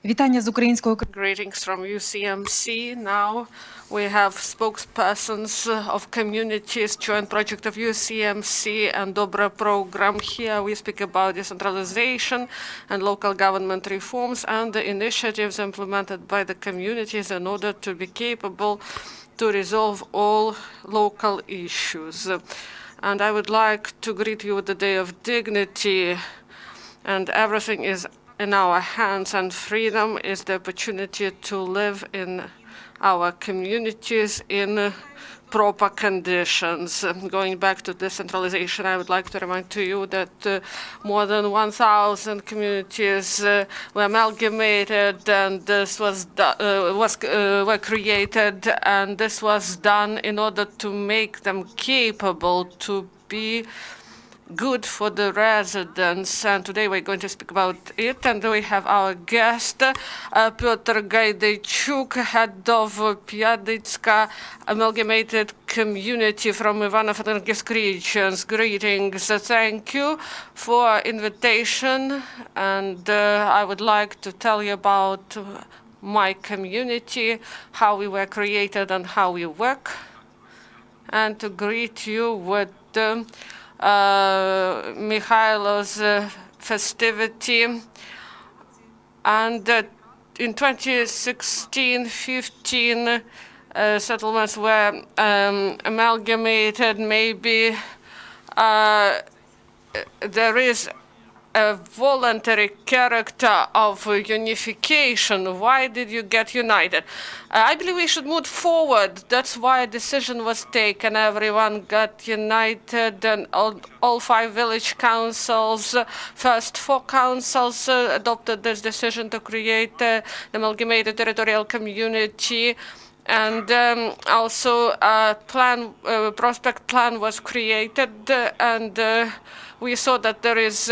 Вітання з українського. Greetings from UCMC. Now we have spokespersons of communities, joint project of UCMC and Dobra program. Here we speak about decentralization and local government reforms and the initiatives implemented by the communities in order to be capable to resolve all local issues. And I would like to greet you with the Day of Dignity, and everything is in our hands, and freedom is the opportunity to live in our communities in proper conditions. Going back to decentralization, I would like to remind to you that more than 1,000 communities were amalgamated, and this were created, and this was done in order to make them capable to be good for the residents. And today we're going to speak about it. And we have our guest, Petro Haydeychuk, head of Pyadetska amalgamated community from Ivano-Frankivsk regions. Greetings. Thank you for invitation. And I would like to tell you about my community, how we were created and how we work, and to greet you with Mikhailo's festivity. And in 2016-15, settlements were amalgamated. Maybe there is a voluntary character of unification. Why did you get united? I believe we should move forward. That's why a decision was taken. Everyone got united, and all 5 village councils, first 4 councils, adopted this decision to create an amalgamated territorial community. And also a prospect plan was created, and we saw that there is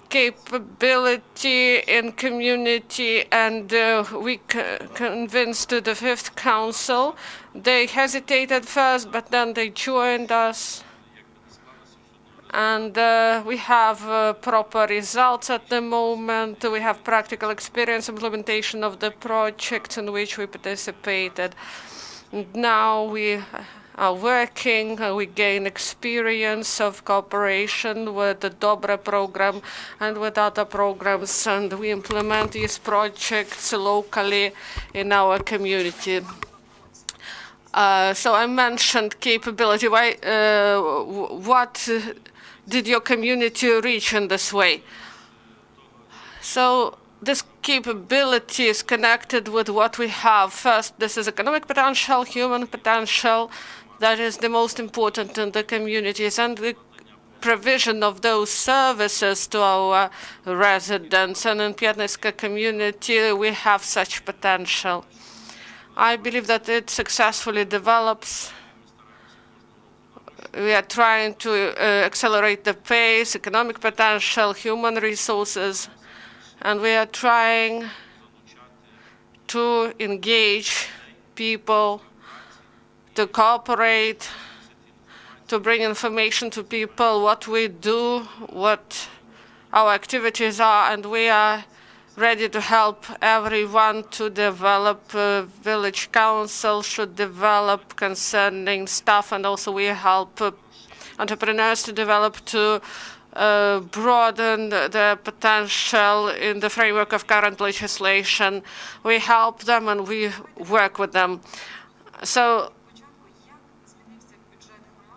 capability in community, and we convinced the 5th council. They hesitated first, but then they joined us. And we have proper results at the moment. We have practical experience implementation of the projects in which we participated. Now we are working, we gain experience of cooperation with the Dobra program and with other programs, and we implement these projects locally in our community. So I mentioned capability. What did your community reach in this way? So this capability is connected with what we have. First, this is economic potential, human potential. That is the most important in the communities, and the provision of those services to our residents. And in Pyadetska community, we have such potential. I believe that it successfully develops. We are trying to accelerate the pace, economic potential, human resources, and we are trying to engage people, to cooperate, to bring information to people, what we do, what our activities are, and we are ready to help everyone to develop. Village council should develop concerning stuff, and also we help entrepreneurs to develop, to broaden their potential in the framework of current legislation. We help them and we work with them. So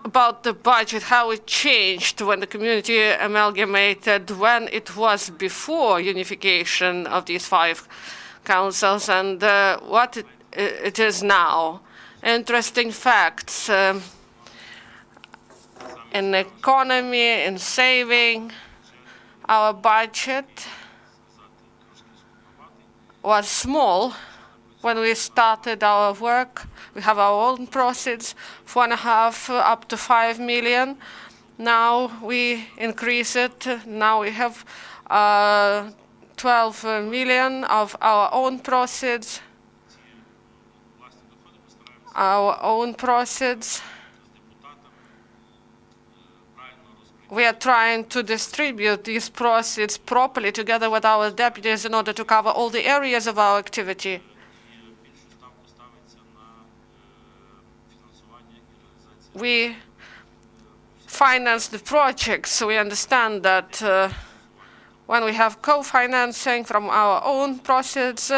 about the budget, how it changed when the community amalgamated, when it was before unification of these 5 councils, and what it is now. Interesting facts in economy, in saving. Our budget was small when we started our work. We have our own proceeds, 4.5 up to 5 million. Now we increase it. Now we have 12 million of our own proceeds. Our own proceeds. we are trying to distribute these proceeds properly together with our deputies in order to cover all the areas of our activity. We finance the projects, so we understand that when we have co-financing from our own proceeds,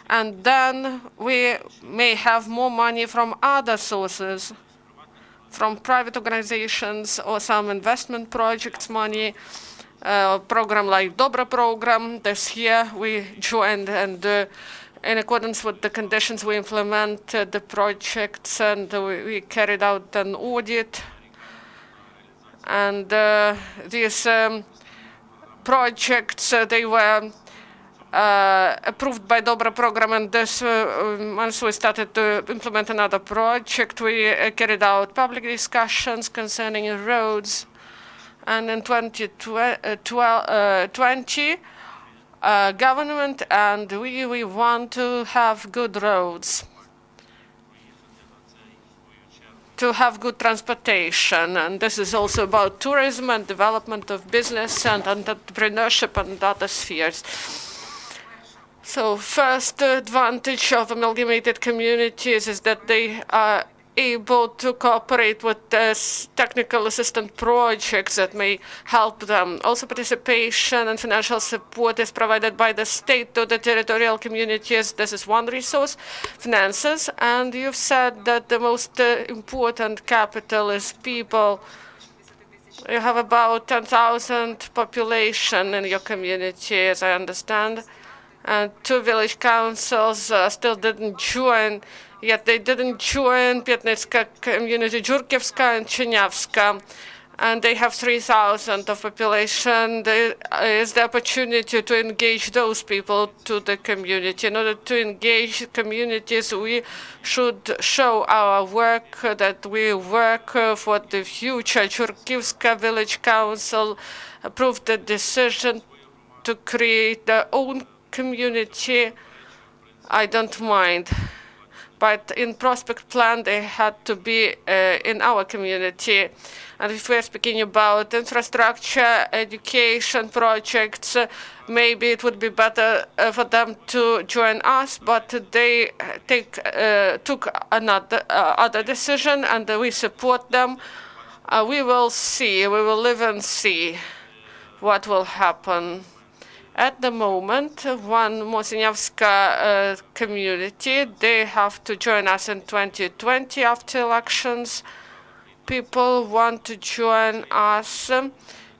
and then we may have more money from other sources, from private organizations or some investment projects money. Program like Dobra program. This year we joined, and in accordance with the conditions, we implemented the projects, and we carried out an audit. And these projects, they were approved by Dobra program, and this once we started to implement another project, we carried out public discussions concerning roads. And in 2020, government and we want to have good roads, to have good transportation. And this is also about tourism and development of business and entrepreneurship and other spheres. So first advantage of amalgamated communities is that they are able to cooperate with technical assistance projects that may help them. Also, participation and financial support is provided by the state to the territorial communities. This is one resource, finances. And you've said that the most important capital is people. You have about 10,000 population in your community, as I understand. And 2 village councils still didn't join. Yet they didn't join Petro community, Jurkiewska and Czerniawska, and they have 3,000 of population. There is the opportunity to engage those people to the community. In order to engage communities, we should show our work, that we work for the future. Jurkiewska Village Council approved the decision to create their own community. I don't mind. But in prospect plan, they had to be in our community. And if we're speaking about infrastructure, education projects, maybe it would be better for them to join us, but they took another other decision, and we support them. We will see, we will live and see what will happen. At the moment, one Mosinevska community, they have to join us in 2020 after elections. People want to join us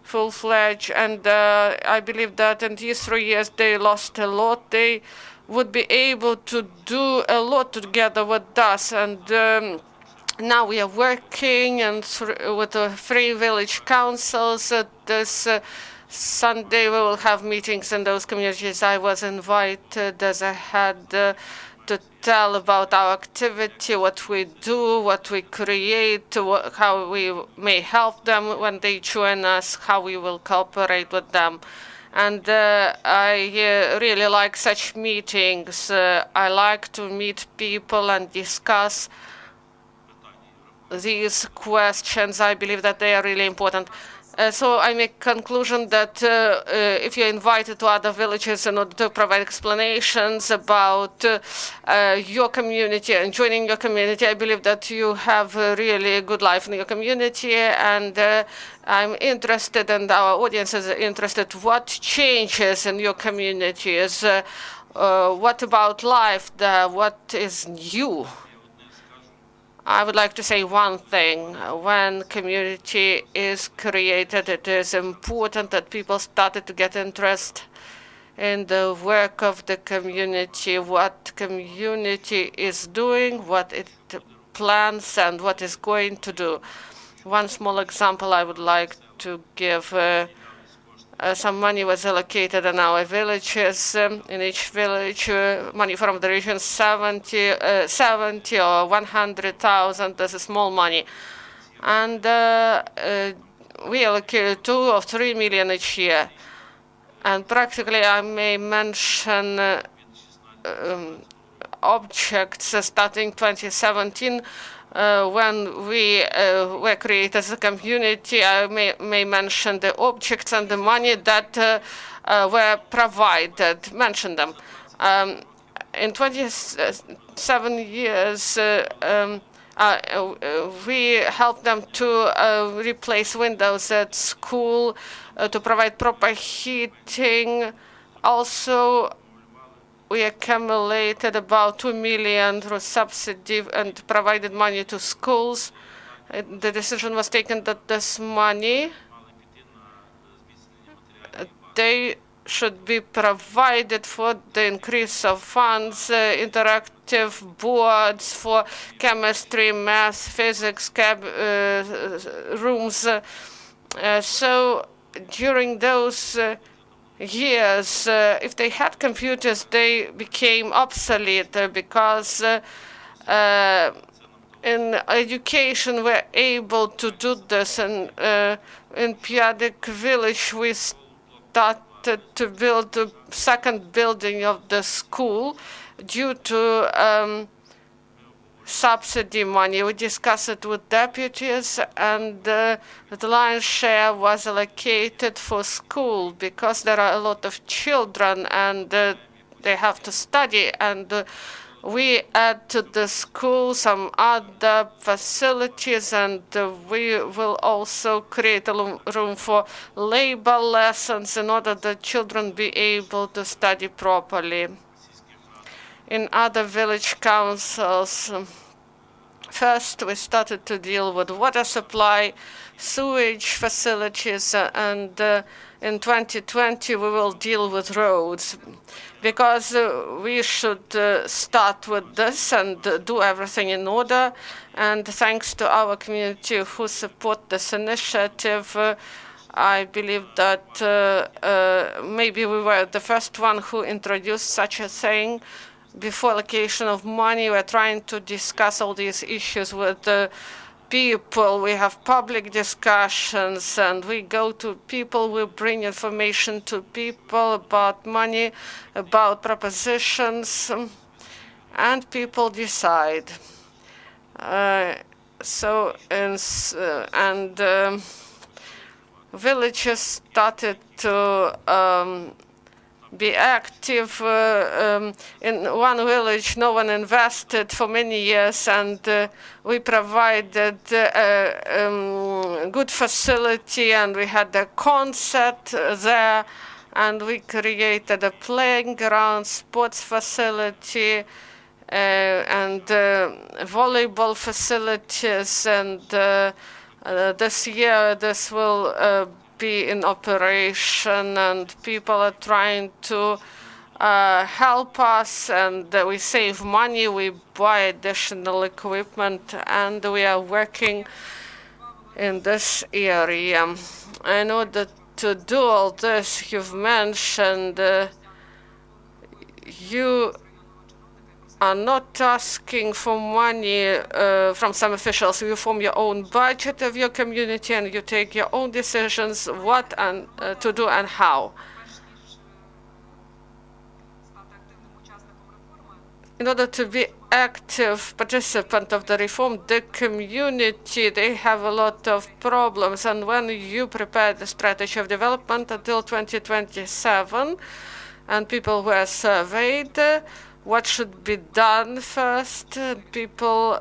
full-fledged, and I believe that in these 3 years they lost a lot. They would be able to do a lot together with us, and now we are working and with the 3 village councils. This Sunday we will have meetings in those communities. I was invited as I had to tell about our activity, what we do, what we create, how we may help them when they join us, how we will cooperate with them. And I really like such meetings. I like to meet people and discuss these questions. I believe that they are really important. So I make conclusion that if you're invited to other villages in order to provide explanations about your community and joining your community, I believe that you have a really good life in your community. And I'm interested, and our audience is interested, what changes in your communities? What about life there? What is new? I would like to say one thing. When community is created, it is important that people started to get interest in the work of the community, what community is doing, what it plans, and what it's going to do. One small example I would like to give. Some money was allocated in our villages. In each village, money from the region, 70 or 100,000. This is small money. And we allocated 2 or 3 million each year. And practically, I may mention objects starting 2017. when we were created as a community, I may mention the objects and the money that were provided, mention them. In 27 years, we helped them to replace windows at school, to provide proper heating. Also, we accumulated about 2 million through subsidy and provided money to schools. The decision was taken that this money, they should be provided for the increase of funds, interactive boards for chemistry, math, physics, rooms. So during those years, if they had computers, they became obsolete because in education we're able to do this. And in Pyadetska village, we started to build the second building of the school due to subsidy money. We discussed it with deputies, and the lion's share was allocated for school because there are a lot of children and they have to study. And we add to the school some other facilities, and we will also create a room for labor lessons in order that children be able to study properly. In other village councils, first we started to deal with water supply, sewage facilities, and in 2020 we will deal with roads, because we should start with this and do everything in order. And thanks to our community who support this initiative, I believe that maybe we were the first one who introduced such a thing. Before allocation of money, we're trying to discuss all these issues with the people. We have public discussions, and we go to people. We bring information to people about money, about propositions, and people decide. Villages started to be active. In one village, no one invested for many years, and we provided good facility, and we had a concert there, and we created a playing ground, sports facility, and volleyball facilities. And this year, this will be in operation, and people are trying to help us, and we save money, we buy additional equipment, and we are working in this area. In order to do all this, you've mentioned you are not asking for money from some officials. You form your own budget of your community, and you take your own decisions what and to do and how. In order to be active participant of the reform, the community, they have a lot of problems. And when you prepare the strategy of development until 2027, and people were surveyed, what should be done first? People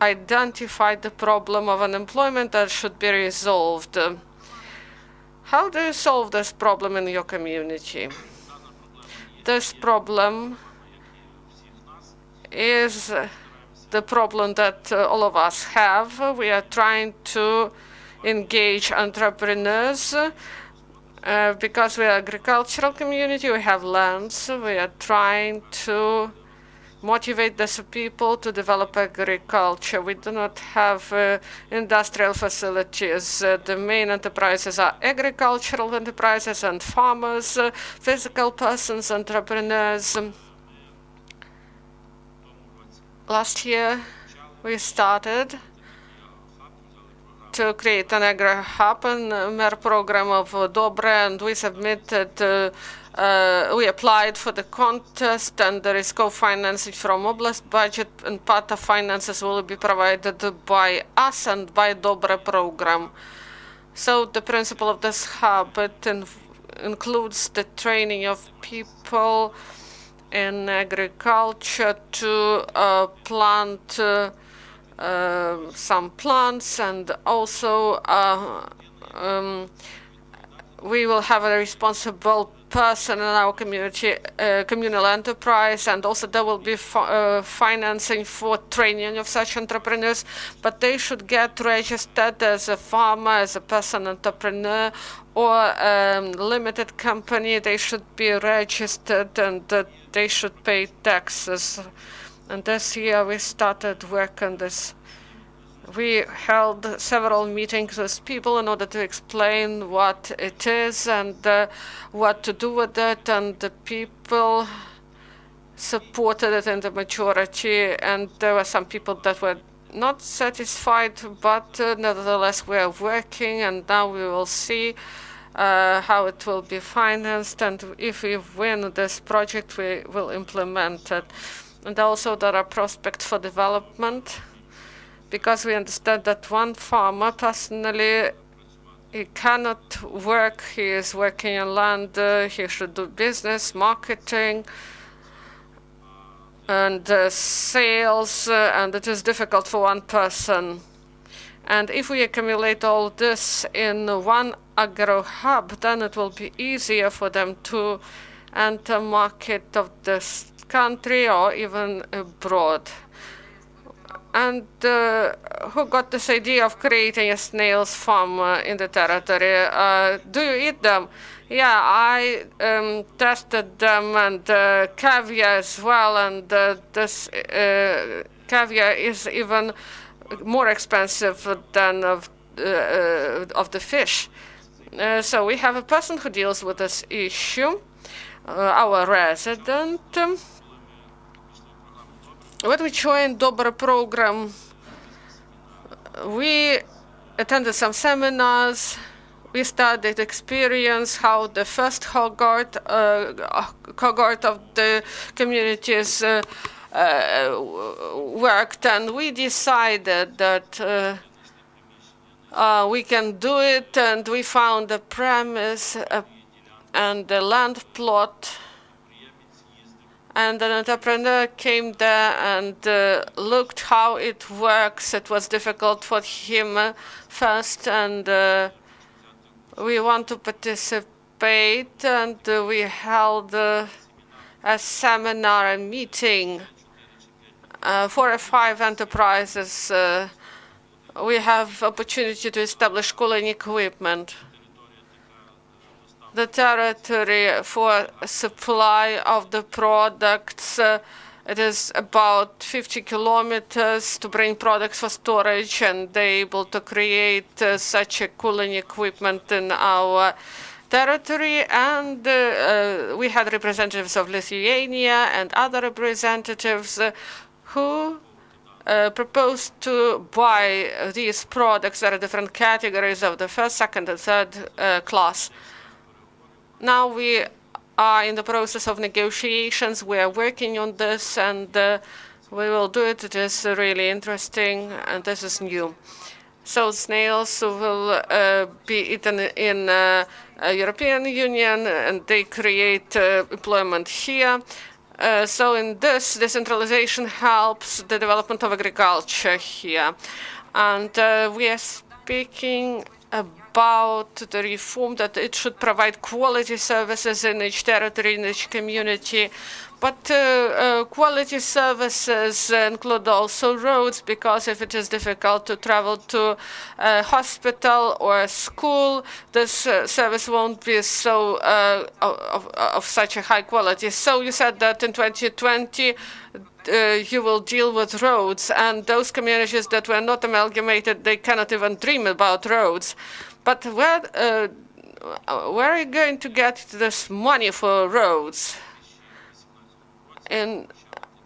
identified the problem of unemployment that should be resolved. How do you solve this problem in your community? This problem is the problem that all of us have. We are trying to engage entrepreneurs. Because we are an agricultural community, we have lands. We are trying to motivate the people to develop agriculture. We do not have industrial facilities. The main enterprises are agricultural enterprises and farmers, physical persons, entrepreneurs. Last year, we started to create an agri-hub and MER program of Dobre, and we submitted we applied for the contest, and there is co-financing from Oblast budget, and part of finances will be provided by us and by Dobre program. So the principle of this hub, it includes the training of people in agriculture to plant some plants, and also we will have a responsible person in our community, communal enterprise, and also there will be financing for training of such entrepreneurs, but they should get registered as a farmer, as a person entrepreneur, or limited company. They should be registered, and they should pay taxes. And this year we started work on this. We held several meetings with people in order to explain what it is and what to do with it, and the people supported it in the majority, and there were some people that were not satisfied, but nevertheless we are working, and now we will see how it will be financed, and if we win this project we will implement it. And also there are prospects for development, because we understand that one farmer personally, he cannot work, he is working on land, he should do business, marketing, and sales, and it is difficult for one person. And if we accumulate all this in one agro hub, then it will be easier for them to enter market of this country or even abroad. And who got this idea of creating a snails farm in the territory? Do you eat them? Yeah, I tested them, and caviar as well, and this caviar is even more expensive than of the fish. So we have a person who deals with this issue, our resident. When we joined Dobre program, we attended some seminars. We studied experience how the first cohort of the communities worked, and we decided that we can do it, and we found a premise and the land plot. And an entrepreneur came there and looked how it works. It was difficult for him first, and we want to participate, and we held a seminar, a meeting. 4 or 5 enterprises. We have opportunity to establish cooling equipment. The territory for supply of the products, it is about 50 kilometers to bring products for storage, and they're able to create such a cooling equipment in our territory. And we had representatives of Lithuania and other representatives who proposed to buy these products. There are different categories of the first, second, and third class. Now we are in the process of negotiations. We are working on this, and we will do it. It is really interesting, and this is new. So snails will be eaten in European Union, and they create employment here. So in this, decentralization helps the development of agriculture here. And we are speaking about the reform, that it should provide quality services in each territory, in each community. But quality services include also roads, because if it is difficult to travel to a hospital or a school, this service won't be so of such a high quality. So you said that in 2020, you will deal with roads, and those communities that were not amalgamated, they cannot even dream about roads. But where are you going to get this money for roads? In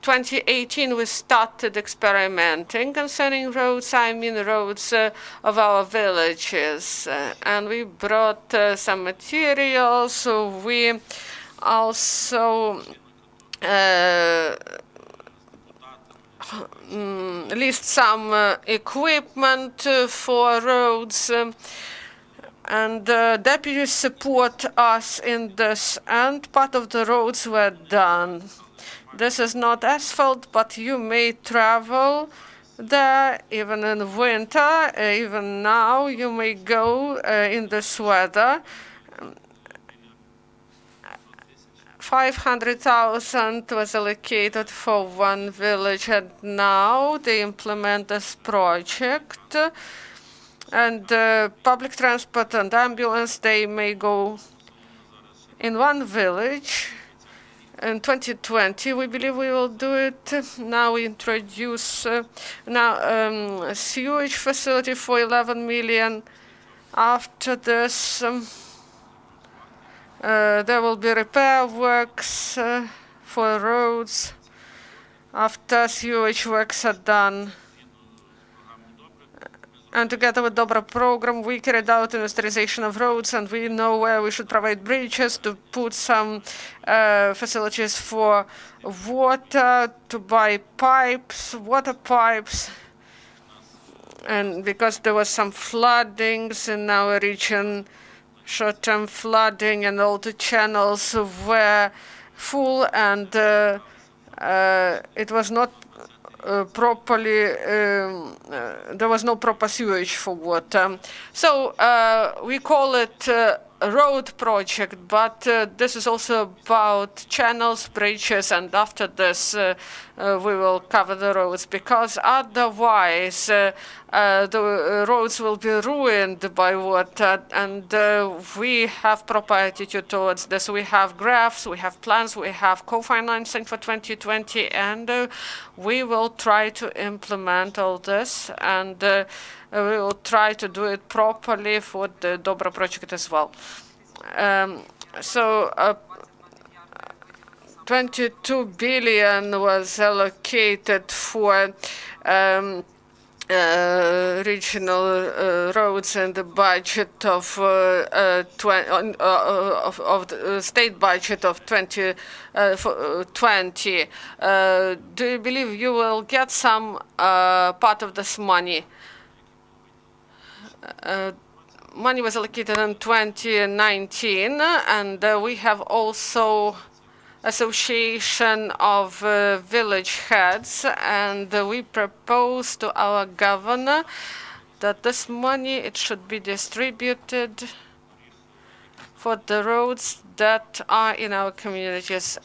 2018, we started experimenting concerning roads. I mean roads of our villages. And we brought some materials. So we also list some equipment for roads, and deputies support us in this, and part of the roads were done. This is not asphalt, but you may travel there even in winter. Even now, you may go in this weather. 500,000 was allocated for one village, and now they implement this project. And public transport and ambulance, they may go in one village. In 2020, we believe we will do it. Now we introduce a sewage facility for 11 million. After this, there will be repair works for roads after sewage works are done. And together with Dobra program, we carried out industrialization of roads, and we know where we should provide bridges, to put some facilities for water, to buy pipes, water pipes. And because there was some floodings in our region, short-term flooding, and all the channels were full, and it was not properly, there was no proper sewage for water. So we call it a road project, but this is also about channels, bridges, and after this we will cover the roads, because otherwise the roads will be ruined by water, and we have proper attitude towards this. We have graphs, we have plans, we have co-financing for 2020, and we will try to implement all this, and we will try to do it properly for the Dobra project as well. So 22 billion was allocated for regional roads in the budget of the state budget of 2020. Do you believe you will get some part of this money? Money was allocated in 2019, and we have also association of village heads, and we propose to our governor that this money, it should be distributed for the roads that are in our communities.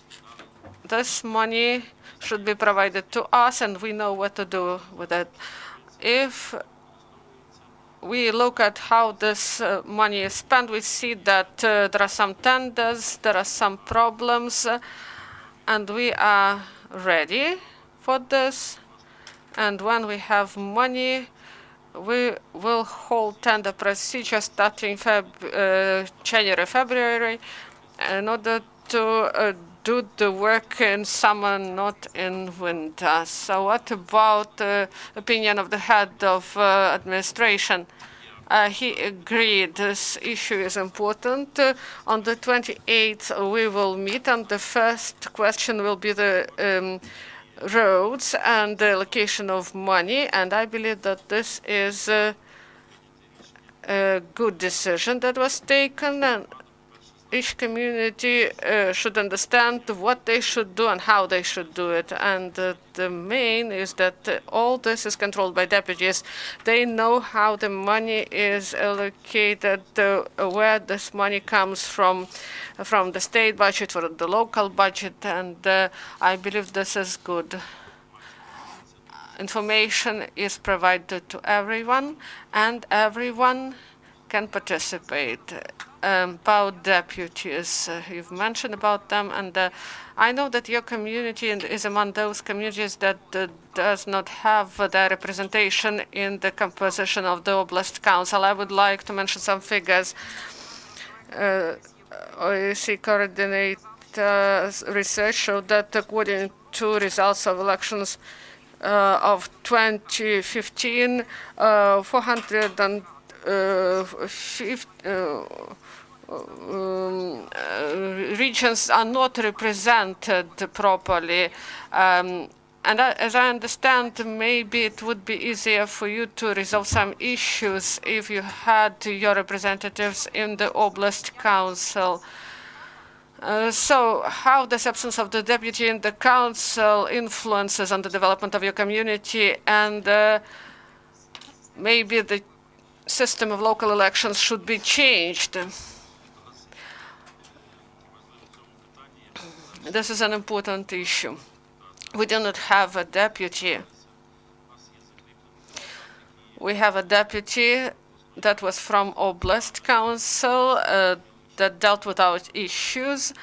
This money should be provided to us, and we know what to do with it. If we look at how this money is spent, we see that there are some tenders, there are some problems, and we are ready for this. And when we have money, we will hold tender procedure starting January, February, in order to do the work in summer, not in winter. So what about the opinion of the head of administration? He agreed this issue is important. On the 28th, we will meet, and the first question will be the roads and the allocation of money. And I believe that this is a good decision that was taken, and each community should understand what they should do and how they should do it. And the main is that all this is controlled by deputies. They know how the money is allocated, where this money comes from the state budget or the local budget, and I believe this is good. Information is provided to everyone, and everyone can participate. About deputies, you've mentioned about them, and I know that your community is among those communities that does not have their representation in the composition of the Oblast Council. I would like to mention some figures. OEC coordinate research showed that according to results of elections of 2015, regions are not represented properly. And as I understand, maybe it would be easier for you to resolve some issues if you had your representatives in the Oblast Council. So how does absence of the deputy in the council influences on the development of your community, and maybe the system of local elections should be changed? This is an important issue. We do not have a deputy. We have a deputy that was from Oblast Council that dealt with our issues,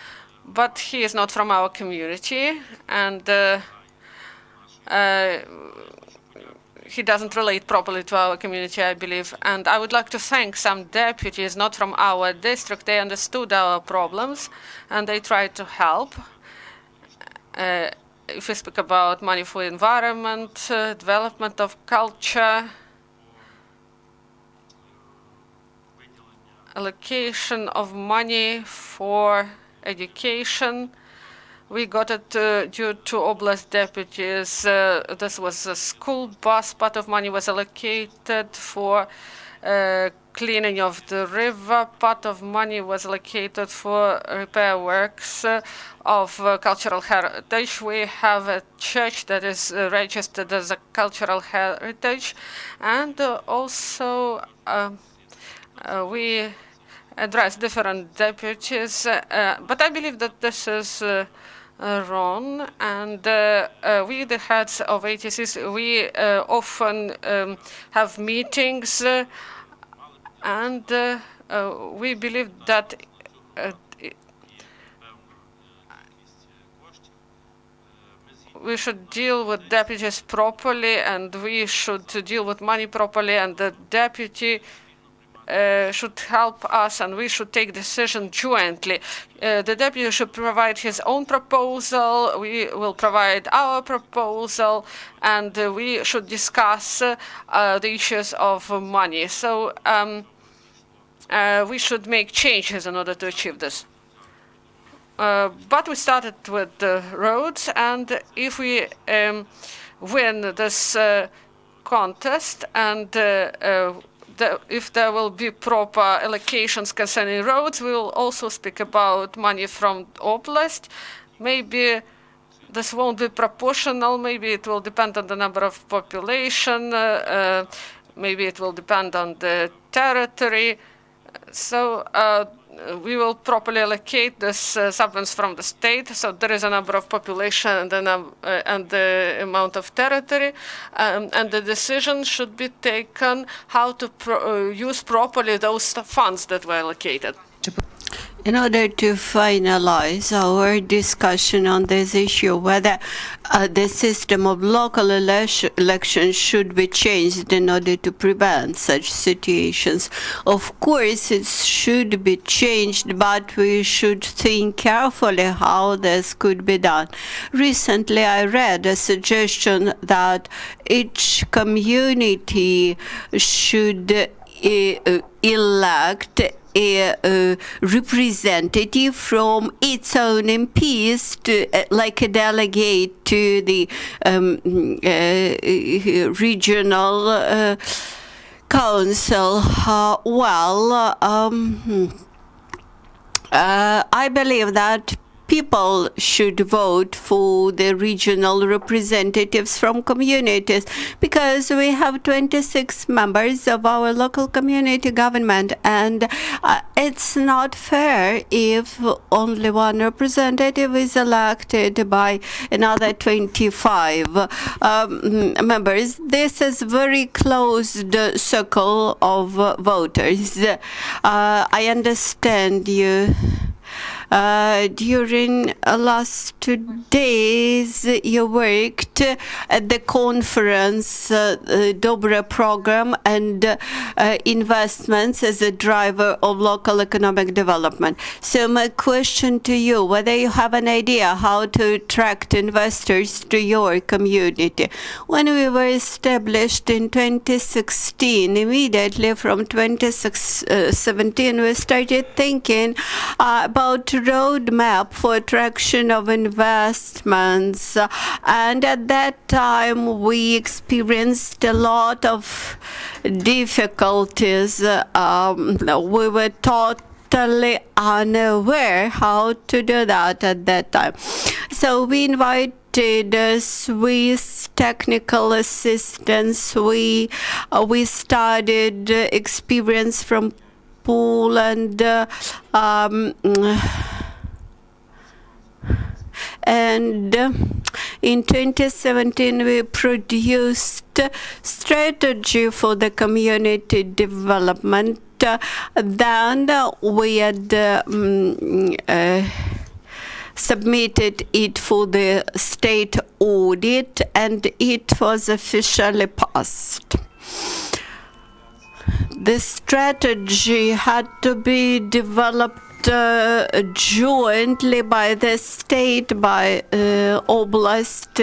but he is not from our community, and he doesn't relate properly to our community, I believe. And I would like to thank some deputies not from our district. They understood our problems, and they tried to help. If we speak about money for environment, development of culture, allocation of money for education, we got it due to Oblast deputies. This was a school bus. Part of money was allocated for cleaning of the river. Part of money was allocated for repair works of cultural heritage. We have a church that is registered as a cultural heritage, and also we address different deputies, but I believe that this is wrong. And we, the heads of ATCs, we often have meetings, and we believe that we should deal with deputies properly, and we should deal with money properly, and the deputy should help us, and we should take decision jointly. The deputy should provide his own proposal. We will provide our proposal, and we should discuss the issues of money. So we should make changes in order to achieve this. But we started with the roads, and if we win this contest, and if there will be proper allocations concerning roads, we will also speak about money from Oblast. Maybe this won't be proportional. Maybe it will depend on the number of population. Maybe it will depend on the territory. So we will properly allocate this subsidies from the state. So there is a number of population and the amount of territory, and the decision should be taken how to use properly those funds that were allocated. In order to finalize our discussion on this issue, whether the system of local elections should be changed in order to prevent such situations. Of course, it should be changed, but we should think carefully how this could be done. Recently, I read a suggestion that each community should elect a representative from its own MPs, like a delegate to the regional council. I believe that people should vote for the regional representatives from communities, because we have 26 members of our local community government, and it's not fair if only one representative is elected by another 25 members. This is very closed circle of voters. I understand you During last 2 days, you worked at the conference, Dobre program and investments as a driver of local economic development. So my question to you, whether you have an idea how to attract investors to your community. When we were established in 2016, immediately from 2017, we started thinking about roadmap for attraction of investments. And at that time, we experienced a lot of difficulties. We were totally unaware how to do that at that time. So we invited Swiss technical assistance. We studied experience from Poland, and in 2017 we produced strategy for the community development. Then we had submitted it for the state audit, and it was officially passed. The strategy had to be developed jointly by the state, by oblast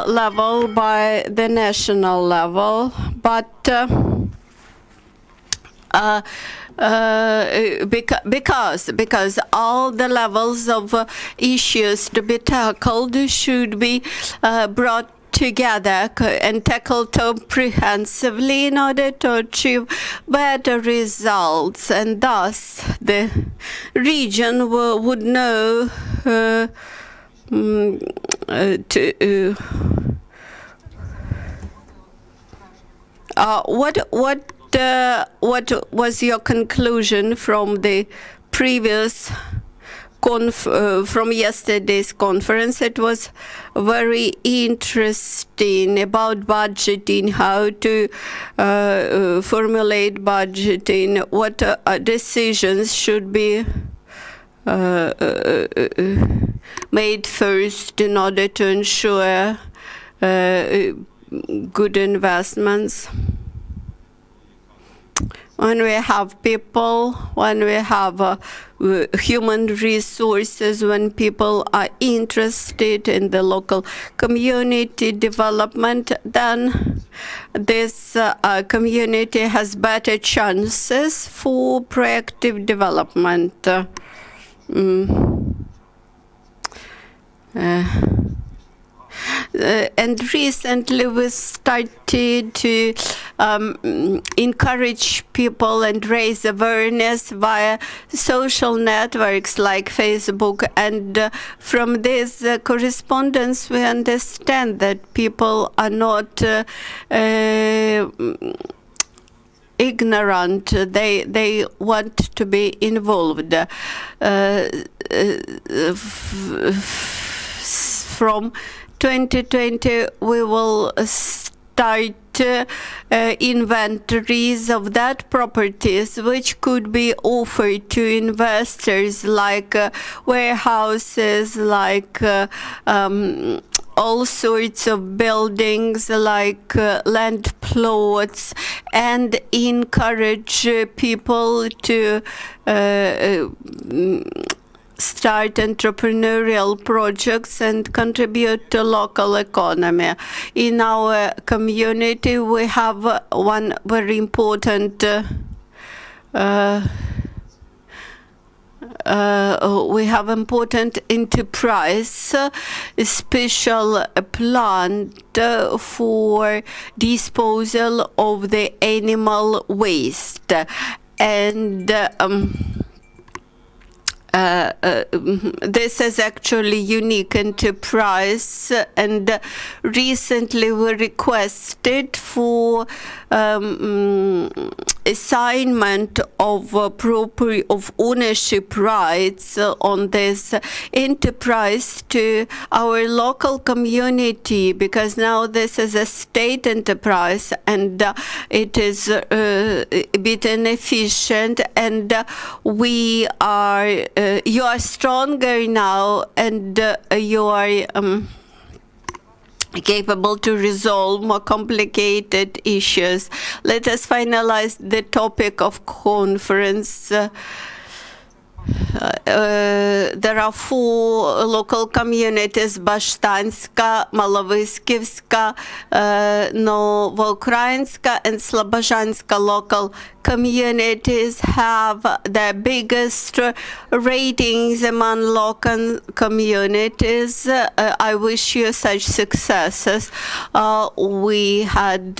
level, by the national level, but because all the levels of issues to be tackled should be brought together and tackled comprehensively in order to achieve better results, and thus the region would know what was your conclusion from the previous from yesterday's conference? It was very interesting about budgeting, how to formulate budgeting, what decisions should be made first in order to ensure good investments. When we have people, when we have human resources, when people are interested in the local community development, then this community has better chances for proactive development. And recently we started to encourage people and raise awareness via social networks like Facebook, and from this correspondence we understand that people are not ignorant. They want to be involved. From 2020 we will start inventories of that properties which could be offered to investors, like warehouses, like all sorts of buildings, like land plots, and encourage people to start entrepreneurial projects and contribute to local economy. In our community we have one very important enterprise, a special plant for disposal of the animal waste, and this is actually unique enterprise, and recently we requested for assignment of of ownership rights on this enterprise to our local community, because now this is a state enterprise and it is a bit inefficient, and we are you are stronger now, and you are capable to resolve more complicated issues. Let us finalize the topic of conference. There are 4 local communities: Bashtanska, Malovyskivska, Novoukrainska, and Slobozhanska local communities have the biggest ratings among local communities. I wish you such successes. We had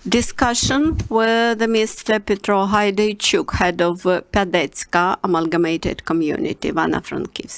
discussion with Mr. Petro Haydeychuk, head of Pyadetska amalgamated community, Ivano-Frankivsk.